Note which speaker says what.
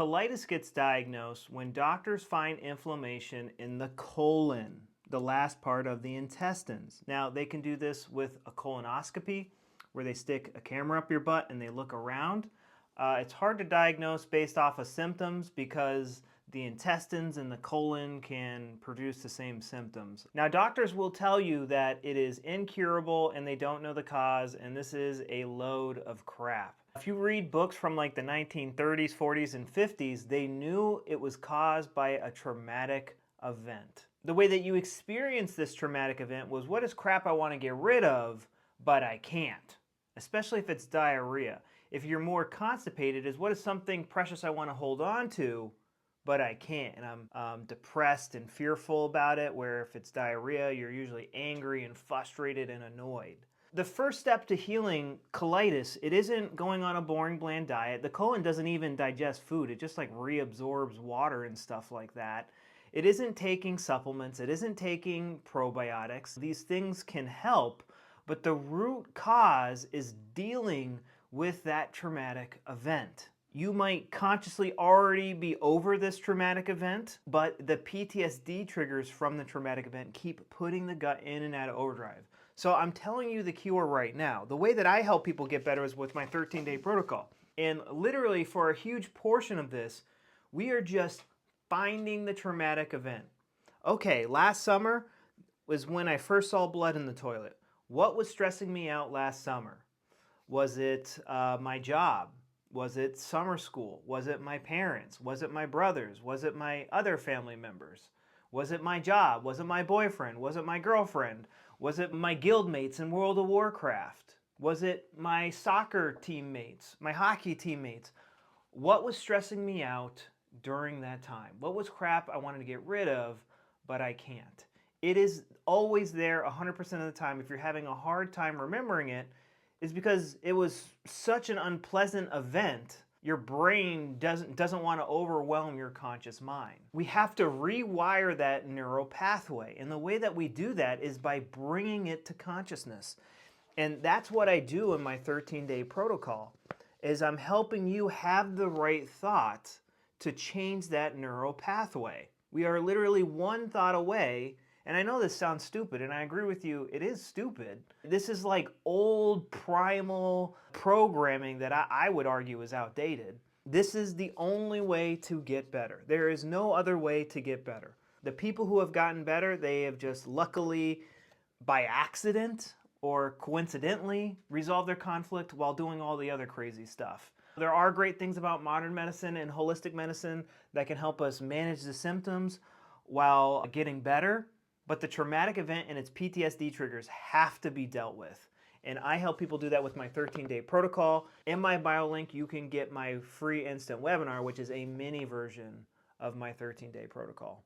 Speaker 1: Colitis gets diagnosed when doctors find inflammation in the colon, the last part of the intestines. Now, they can do this with a colonoscopy, where they stick a camera up your butt and they look around. It's hard to diagnose based off of symptoms because the intestines and the colon can produce the same symptoms. Now, doctors will tell you that it is incurable and they don't know the cause, and this is a load of crap. If you read books from like the 1930s, 40s, and 50s, they knew it was caused by a traumatic event. The way that you experience this traumatic event was, what is crap I want to get rid of, but I can't? Especially if it's diarrhea. If you're more constipated, is what is something precious I want to hold on to, but I can't, and I'm depressed and fearful about it, where if it's diarrhea, you're usually angry and frustrated and annoyed. The first step to healing colitis, it isn't going on a boring, bland diet. The colon doesn't even digest food. It just like reabsorbs water and stuff like that. It isn't taking supplements. It isn't taking probiotics. These things can help, but the root cause is dealing with that traumatic event. You might consciously already be over this traumatic event, but the PTSD triggers from the traumatic event keep putting the gut in and out of overdrive. So I'm telling you the cure right now. The way that I help people get better is with my 13-day protocol. And literally for a huge portion of this, we are just finding the traumatic event. Okay, last summer was when I first saw blood in the toilet. What was stressing me out last summer? Was it my job? Was it summer school? Was it my parents? Was it my brothers? Was it my other family members? Was it my job? Was it my boyfriend? Was it my girlfriend? Was it my guildmates in World of Warcraft? Was it my soccer teammates, my hockey teammates? What was stressing me out during that time? What was crap I wanted to get rid of, but I can't? It is always there 100% of the time. If you're having a hard time remembering it, is because it was such an unpleasant event. Your brain doesn't want to overwhelm your conscious mind. We have to rewire that neural pathway, and the way that we do that is by bringing it to consciousness. And that's what I do in my 13-day protocol, is I'm helping you have the right thought to change that neural pathway. We are literally one thought away. And I know this sounds stupid, and I agree with you, it is stupid. This is like old primal programming that I would argue is outdated. This is the only way to get better. There is no other way to get better. The people who have gotten better, they have just luckily, by accident or coincidentally, resolved their conflict while doing all the other crazy stuff. There are great things about modern medicine and holistic medicine that can help us manage the symptoms while getting better. But the traumatic event and its PTSD triggers have to be dealt with. And I help people do that with my 13-day protocol. In my bio link, you can get my free instant webinar, which is a mini version of my 13-day protocol.